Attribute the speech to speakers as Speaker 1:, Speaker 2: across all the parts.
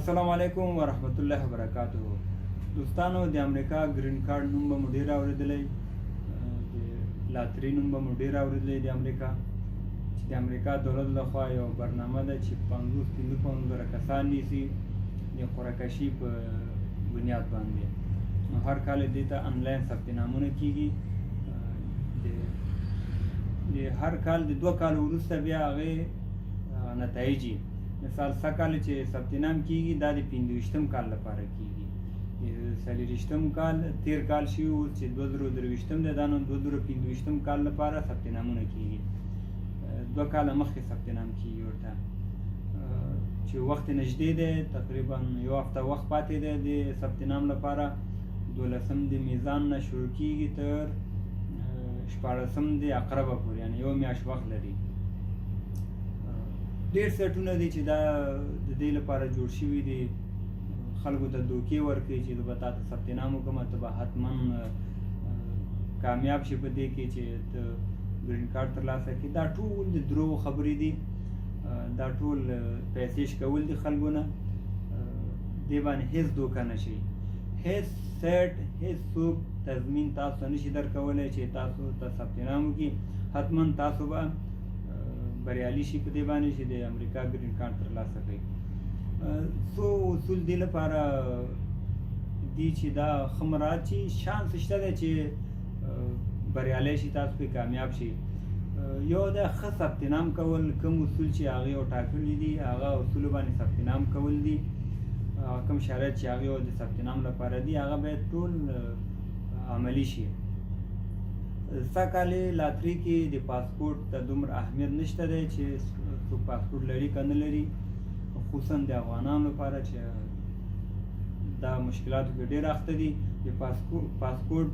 Speaker 1: السلام علیکم ورحمت الله وبرکاته. دوستانو، د امریکا گرین کارت نوم به مو ډېر اورېدلی، د لاترۍ نوم به مو ډېر اورېدلی د امریکا، چې د امریکا دولت لخوا یو برنامه ده چې 50-55 کسان نیسي د قرعه کشي په بنیاد باندې. نو هر کال دې ته انلاین ثبت نامونه کېږي. د هر کال د 2 کال وروسته بیا هغې نتایج مثال سږکال چې ثبت نام کېږي دا د 25م کال لپاره کېږي. د 40م کال تیر کال شوي اوس چې 2023م دی، دا نو 2025م کال لپاره ثبت نامونه کېږي. 2 کاله مخکې ثبت نام کېږي ورته، چې وخت نږدې دی، تقریبا 1 هفته وخت پاتې دی د ثبت نام لپاره. 12م د میزان نه شروع کېږي تر 14م د اقربه پورې، یعنې 1 میاشت وخت لري. ډېر سیټونه دي چې دا د دې لپاره جوړ شوي دي خلکو ته دوکې ورکوي چې زه به تا ته ثبت نام وکړم، ته به حتما کامیاب شي په دې کې چې ته ګرین کارت ترلاسه کړي. دا ټول د دروغو خبرې دي، دا ټول پیسې شکول دي خلکو نه. دې باندې هېڅ دوکه نه شي، هېڅ سیټ، هېڅ څوک تضمین تاسو ته نشي درکولی چې تاسو ته ثبت نام وکړي حتما تاسو به بریالي شي په دې باندې چې د امریکا ګرین کارت ترلاسه کړئ. څو اصول دې لپاره دي چې دا ښه مراعات شي. شانس شته دی چې بریالی شي، تاسو پرې کامیاب شي. یو د ښه ثبت نام کول، کوم اصول چې هغې وټاکلي دي هغه اصولو باندې ثبت نام کول دي. کوم شرایط چې هغې د ثبت نام لپاره دي هغه باید ټول عملي شي. سږکال لاترۍ کې د پاسپورټ ته دومره اهمیت نشته دی چې څوک پاسپورټ لري که نه لري، خصوصا د افغانانو لپاره چې دا مشکلاتو کې ډېر اخته دي. د پاسپورټ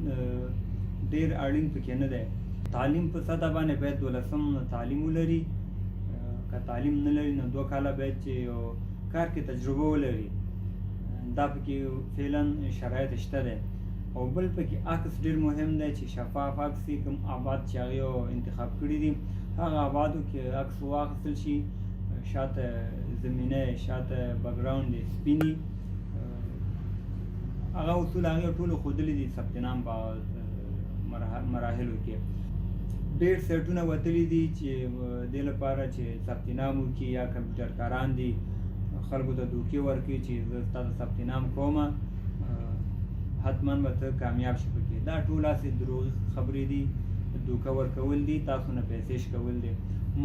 Speaker 1: ډېر اړین پکې نه دی. تعلیم په سطح باندې باید 12م تعلیم ولري، که تعلیم نه لري نو 2 کاله باید چې یو کار کې تجربه ولري. دا پکې فعلا شرایط شته دی. او بل پکې عکس ډېر مهم دی چې شفاف عکس وي. کوم آباد چې هغې انتخاب کړي دي هغه آبادو کې عکس واخیستل شي، شاته زمینه، شاته بکګراونډ یې سپینې. هغه اصول هغې ټولو ښودلي دي ثبت نام په مراحلو کې. ډېر سیټونه وتلي دي چې دې لپاره چې ثبت نام وکړي، یا کمپیوټر کاران دي خلکو ته دوکې ورکوي چې زه ستا ته ثبت نام کومه، حتما به ته کامیاب شي پکې. دا ټول هسې دروغي خبرې دي، دوکه ورکول دي، تاسو نه پیسې شکول دي.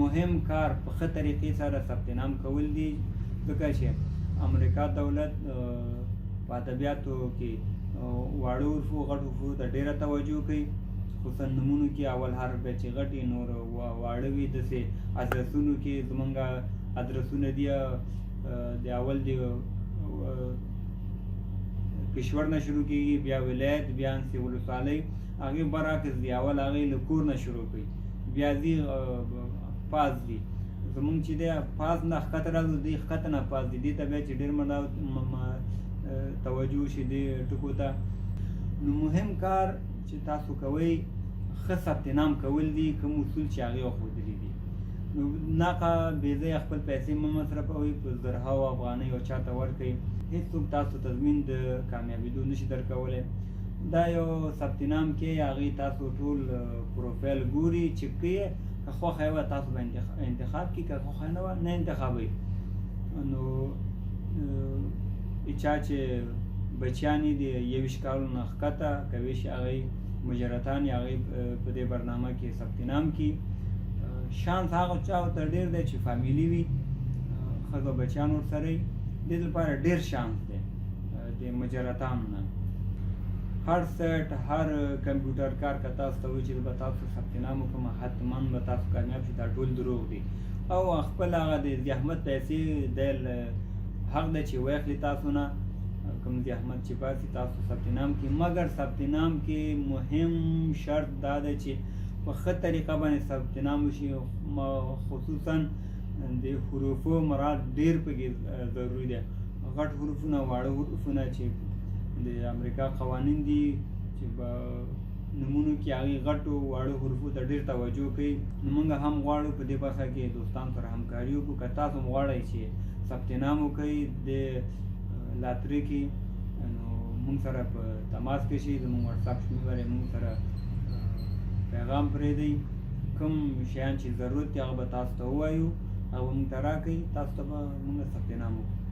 Speaker 1: مهم کار په ښه طریقې سره ثبت نام کول دي، ځکه چې امریکا دولت په ادبیاتو کې واړه حرفو غټو حرفو ته ډېره توجه کوي، خصوصا نومونو کې اول حرف باید چې غټ وي، نور واړه وي. داسې ادرسونو کې زمونږ ادرسونه دي د اول د پېښور نه شروع کېږي، بیا ولایت، بیا انسي ولسوالۍ، هغې برعکس دي. اول هغې له کور نه شروع کوي، بیا ځي پاس دي. زمونږ چې دی پاس نه ښکته راځو، دی ښکته نه پاس دي. دې ته بیا چې ډېر توجه شي دې ټکو ته. نو مهم کار چې تاسو کوئ ښه ثبت نام کول دي، کوم اصول چې هغې وښودلي دي. نو ناقه بې ځایه خپل پیسې مه مصرفوئ، په زرهاو افغانۍ او چاته ورکوئ. هېڅوک تاسو تضمین د کامیابېدو نشي درکولی. دا یو ثبت نام کې هغې تاسو ټول پروفایل ګوري، چک کوي. که خوښه یې وه تاسو به انتخاب کړي، که خوښه نه وه نه انتخابوئ. نو چا چې بچیان یې د 21 کالو نه ښکته کولی شي هغې مجرتان یې هغې په دې برنامه کې ثبت نام کړي. شانس هغه چاو ته ډېر دی چې فامیلي وي، ښځه بچیان ورسره وي. دې لپاره ډېر شانس دی د مجرتانو نه. هر سیټ، هر کمپیوټر کار که تاسو ته وایي چې به تاسو ثبت نام وکړم حتما به تاسو کامیاب شي، دا ټول دروغ دي. او خپل هغه د زحمت پیسې دی حق دی چې واخلي تاسو نه، کوم زحمت چې باسي تاسو ثبت نام کړي. مګر ثبت نام کې مهم شرط دا دی چې په ښه طریقه باندې ثبت نام وشي. خصوصا د حروفو مراعات ډېر پکې ضروري دی. غټ حروفونه، واړه حروفونه چې د امریکا قوانین دي چې په نومونو کې هغې غټو واړو حروفو ته ډېر توجه کوي. نو موږ هم غواړو په دې برخه کې دوستانو سره همکاري وکړو. که تاسو هم غواړئ چې ثبت نام وکړئ د لاترۍ کې نو موږ سره په تماس کې شئ. زموږ وټساپ شمېر باندې موږ سره پیغام پرېږدئ. کوم شیان چې ضرورت دي هغه به تاسو ته ووایو، هغه به موږ ته راکړئ، تاسو ته به موږ ثبت نام وکړو.